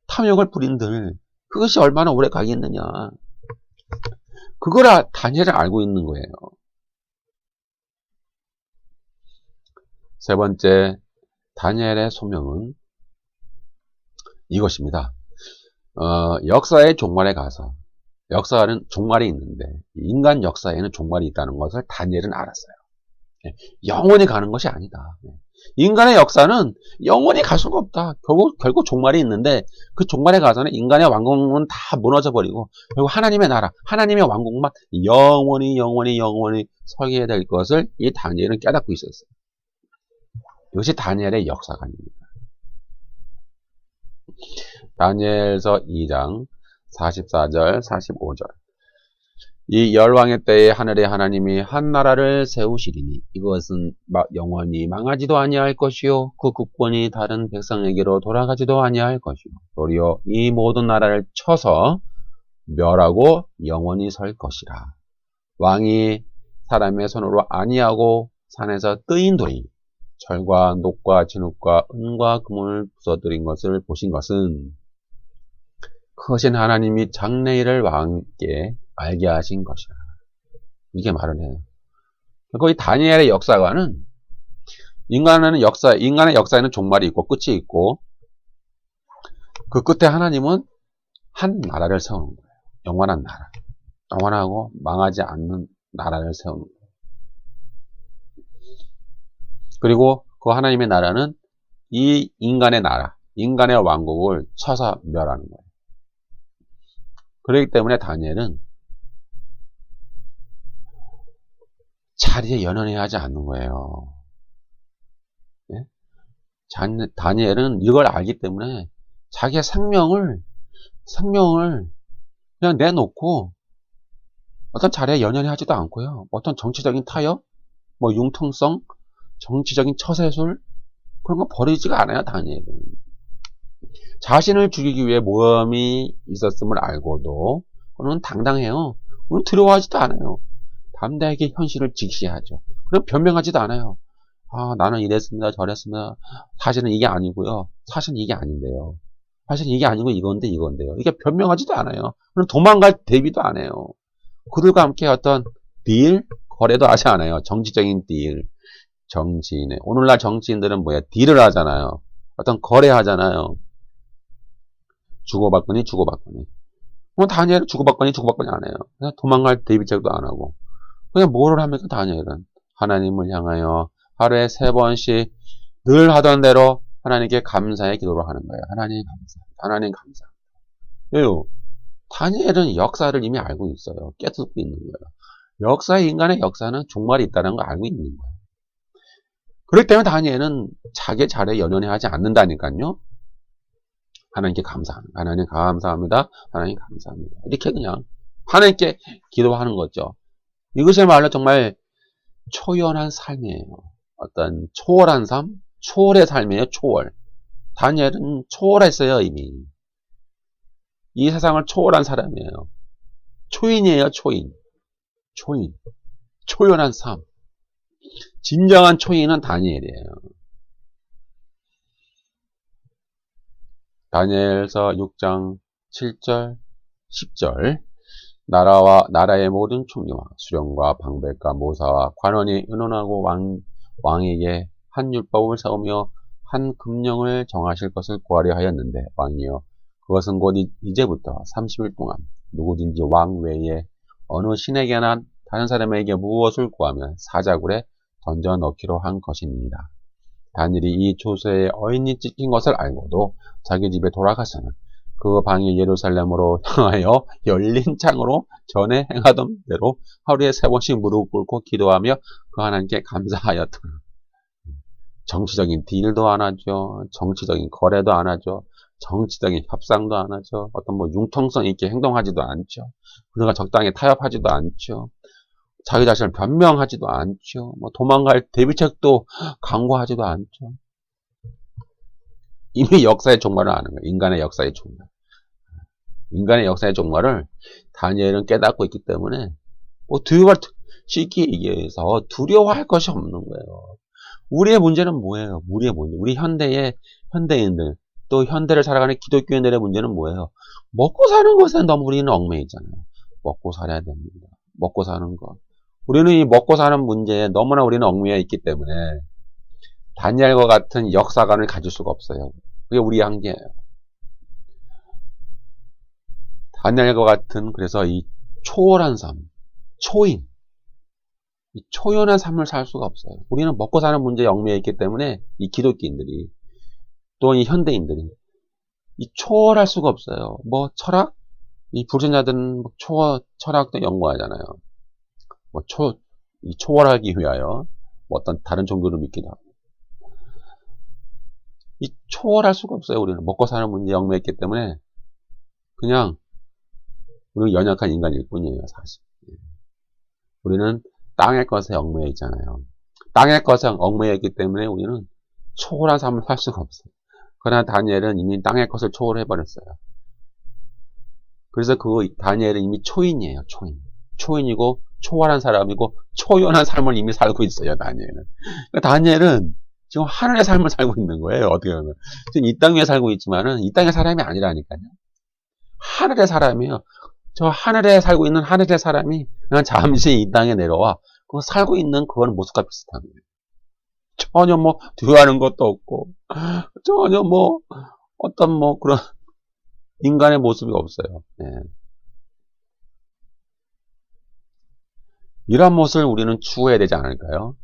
탐욕을 부린들, 그것이 얼마나 오래 가겠느냐. 그걸 다니엘은 알고 있는 거예요. 세 번째, 다니엘의 소명은 이것입니다. 역사의 종말에 가서, 역사는 종말이 있는데 인간 역사에는 종말이 있다는 것을 다니엘은 알았어요. 영원히 가는 것이 아니다. 인간의 역사는 영원히 갈 수가 없다. 결국 종말이 있는데 그 종말에 가서는 인간의 왕국은 다 무너져 버리고 결국 하나님의 나라, 하나님의 왕국만 영원히 서게 될 것을 이 다니엘은 깨닫고 있었어요. 이것이 다니엘의 역사관입니다. 다니엘서 2장 44절, 45절. 이 열왕의 때에 하늘의 하나님이 한 나라를 세우시리니 이것은 영원히 망하지도 아니할 것이요 그 국권이 다른 백성에게로 돌아가지도 아니할 것이요 도리어 이 모든 나라를 쳐서 멸하고 영원히 설 것이라. 왕이 사람의 손으로 아니하고 산에서 뜨인 돌이 철과 녹과 진흙과 은과 금을 부서뜨린 것을 보신 것은 크신 하나님이 장래일을 왕께 알게 하신 것이라. 이게 말을 해요. 거의 다니엘의 역사관은 인간의 역사에는 종말이 있고 끝이 있고 그 끝에 하나님은 한 나라를 세우는 거예요. 영원한 나라. 영원하고 망하지 않는 나라를 세우는 거예요. 그리고 그 하나님의 나라는 이 인간의 나라, 인간의 왕국을 쳐서 멸하는 거예요. 그렇기 때문에 다니엘은 자리에 연연해 하지 않는 거예요. 네? 다니엘은 이걸 알기 때문에 자기의 생명을 그냥 내놓고 어떤 자리에 연연해 하지도 않고요. 어떤 정치적인 타협, 융통성, 정치적인 처세술 그런 거 버리지가 않아요. 다니엘은. 자신을 죽이기 위해 모험이 있었음을 알고도 그는 당당해요. 그는 두려워하지도 않아요. 담대하게 현실을 직시하죠. 그럼 변명하지도 않아요. 나는 이랬습니다. 저랬습니다. 사실은 이게 아니고요. 사실은 이게 아닌데요. 사실은 이게 아니고 이건데요. 이게 변명하지도 않아요. 그럼 도망갈 대비도 안 해요. 그들과 함께 어떤 딜, 거래도 하지 않아요. 정치적인 딜. 정치인의 오늘날 정치인들은 뭐야? 딜을 하잖아요. 어떤 거래하잖아요. 주고받거니. 다니엘은 주고받거니 안 해요. 그냥 도망갈 대비책도 안 하고. 그냥 뭐를 합니까? 다니엘은 하나님을 향하여 하루에 3번씩 늘 하던 대로 하나님께 감사의 기도를 하는 거예요. 하나님 감사합니다. 왜요? 다니엘은 역사를 이미 알고 있어요. 깨닫고 있는 거예요. 인간의 역사는 종말이 있다는 걸 알고 있는 거예요. 그렇기 때문에 다니엘은 자기 자리에 연연해 하지 않는다니까요. 하나님께 감사합니다. 하나님 감사합니다. 하나님 감사합니다. 이렇게 그냥 하나님께 기도하는 거죠. 이것이야말로 정말 초연한 삶이에요. 어떤 초월한 삶? 초월의 삶이에요. 초월. 다니엘은 초월했어요. 이미. 이 세상을 초월한 사람이에요. 초인이에요. 초인. 초인. 초연한 삶. 진정한 초인은 다니엘이에요. 다니엘서 6장 7절 10절 나라의 모든 총리와 수령과 방백과 모사와 관원이 의논하고 왕에게 한 율법을 세우며 한 금령을 정하실 것을 구하려 하였는데 왕이여 그것은 곧 이제부터 30일 동안 누구든지 왕 외에 어느 신에게나 다른 사람에게 무엇을 구하면 사자굴에 던져 넣기로 한 것입니다. 다니엘이 이 조서에 어인이 찍힌 것을 알고도 자기 집에 돌아가서는 그 방이 예루살렘으로 향하여 열린 창으로 전에 행하던 대로 하루에 3번씩 무릎 꿇고 기도하며 그 하나님께 감사하였더라. 정치적인 딜도 안 하죠. 정치적인 거래도 안 하죠. 정치적인 협상도 안 하죠. 어떤 융통성 있게 행동하지도 않죠. 그가 적당히 타협하지도 않죠. 자기 자신을 변명하지도 않죠. 도망갈 대비책도 강구하지도 않죠. 이미 역사의 종말을 아는 거예요. 인간의 역사의 종말. 인간의 역사의 종말을 다니엘은 깨닫고 있기 때문에 쉽게 얘기해서 두려워할 것이 없는 거예요. 우리의 문제는 뭐예요? 우리의 문제. 우리 현대인들 또 현대를 살아가는 기독교인들의 문제는 뭐예요? 먹고 사는 것에 너무 우리는 얽매여 있잖아요. 먹고 살아야 됩니다. 먹고 사는 것. 우리는 이 먹고 사는 문제에 너무나 우리는 얽매여 있기 때문에 다니엘과 같은 역사관을 가질 수가 없어요. 그게 우리의 한계예요. 다니엘과 같은 그래서 이 초월한 삶, 초인, 이 초연한 삶을 살 수가 없어요. 우리는 먹고 사는 문제에 얽매여 있기 때문에 이 기독교인들이 또 이 현대인들이 이 초월할 수가 없어요. 철학? 이 불신자들은 철학도 연구하잖아요. 이 초월하기 위하여 어떤 다른 종교를 믿기도 하고. 이 초월할 수가 없어요. 우리는 먹고 사는 문제에 얽매였기 때문에 그냥 우리는 연약한 인간일 뿐이에요. 사실. 우리는 땅의 것에 얽매여 있잖아요. 땅의 것에 얽매여 있기 때문에 우리는 초월한 삶을 살 수가 없어요. 그러나 다니엘은 이미 땅의 것을 초월해버렸어요. 그래서 다니엘은 이미 초인이에요. 초인. 초인이고 초월한 사람이고 초연한 삶을 이미 살고 있어요. 다니엘은. 그러니까 다니엘은 지금 하늘의 삶을 살고 있는 거예요. 어떻게 보면. 지금 이 땅 위에 살고 있지만은 이 땅의 사람이 아니라니까요. 하늘의 사람이에요. 저 하늘에 살고 있는 하늘의 사람이 그냥 잠시 이 땅에 내려와 그 살고 있는 그런 모습과 비슷한 거예요. 전혀 두려워하는 것도 없고 전혀 어떤 그런 인간의 모습이 없어요. 네. 이러한 모습을 우리는 추구해야 되지 않을까요?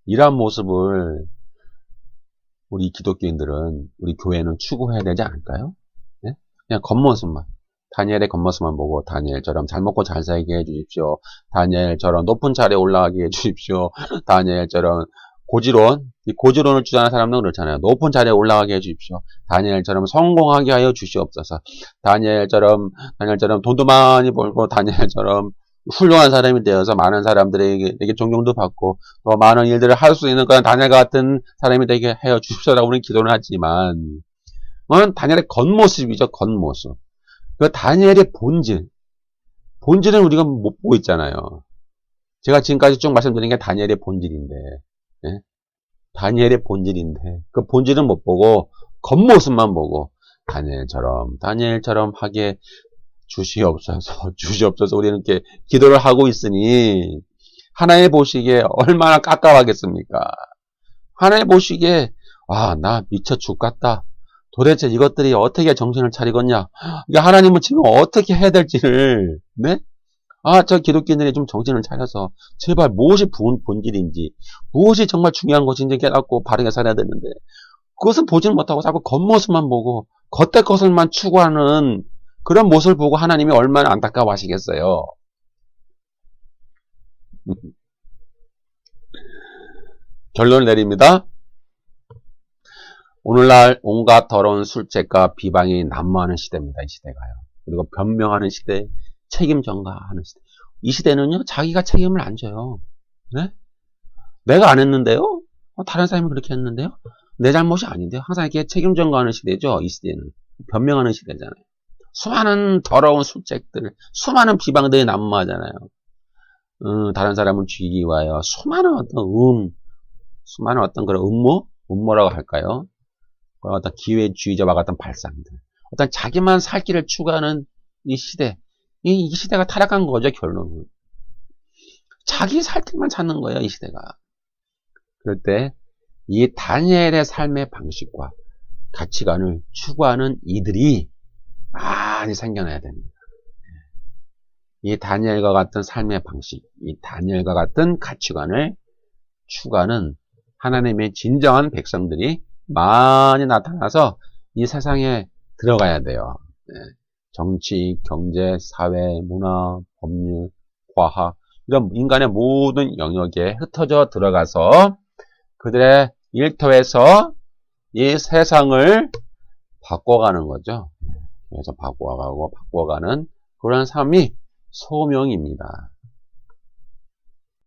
이러한 모습을 우리 기독교인들은 우리 교회는 추구해야 되지 않을까요? 네? 그냥 겉모습만 다니엘의 겉모습만 보고 다니엘처럼 잘 먹고 잘 살게 해주십시오. 다니엘처럼 높은 자리에 올라가게 해주십시오. 다니엘처럼 고지론을 주장하는 사람들은 그렇잖아요. 높은 자리에 올라가게 해주십시오. 다니엘처럼 성공하게 하여 주시옵소서. 다니엘처럼 돈도 많이 벌고 다니엘처럼 훌륭한 사람이 되어서 많은 사람들에게 존경도 받고 또 많은 일들을 할 수 있는 그런 다니엘 같은 사람이 되게 하여 주십시오라고 우리는 기도를 하지만 그건 다니엘의 겉모습이죠. 겉모습. 그 다니엘의 본질은 우리가 못 보고 있잖아요. 제가 지금까지 쭉 말씀드린 게 다니엘의 본질인데 예? 다니엘의 본질인데 그 본질은 못 보고 겉모습만 보고 다니엘처럼 하게 주시옵소서 우리는 이렇게 기도를 하고 있으니 하나님 보시기에 얼마나 깝깝하겠습니까? 하나님 보시기에 나 미쳐 죽겠다. 도대체 이것들이 어떻게 정신을 차리겠냐? 하나님은 지금 어떻게 해야 될지를 네? 저 기독교인들이 좀 정신을 차려서 제발 무엇이 본질인지 무엇이 정말 중요한 것인지 깨닫고 바르게 살아야 되는데 그것은 보지는 못하고 자꾸 겉모습만 보고 겉의 것을만 추구하는 그런 모습을 보고 하나님이 얼마나 안타까워하시겠어요. 결론을 내립니다. 오늘날 온갖 더러운 술책과 비방이 난무하는 시대입니다. 이 시대가요. 그리고 변명하는 시대, 책임 전가하는 시대. 이 시대는요, 자기가 책임을 안 져요. 네? 내가 안 했는데요? 다른 사람이 그렇게 했는데요? 내 잘못이 아닌데요? 항상 이렇게 책임 전가하는 시대죠. 이 시대는. 변명하는 시대잖아요. 수많은 더러운 술책들, 수많은 비방들이 난무하잖아요. 다른 사람을 죽이기 위하여 수많은 어떤 그런 음모라고 할까요? 그런 어떤 기회주의자와 같은 발상들. 어떤 자기만 살 길을 추구하는 이 시대. 이 시대가 타락한 거죠, 결론은. 자기 살 길만 찾는 거예요, 이 시대가. 그럴 때, 이 다니엘의 삶의 방식과 가치관을 추구하는 이들이 많이 생겨나야 됩니다. 이 다니엘과 같은 삶의 방식, 이 다니엘과 같은 가치관을 추구하는 하나님의 진정한 백성들이 많이 나타나서 이 세상에 들어가야 돼요. 정치, 경제, 사회, 문화, 법률, 과학 이런 인간의 모든 영역에 흩어져 들어가서 그들의 일터에서 이 세상을 바꿔가는 거죠. 그래서 바꿔가는 그런 삶이 소명입니다.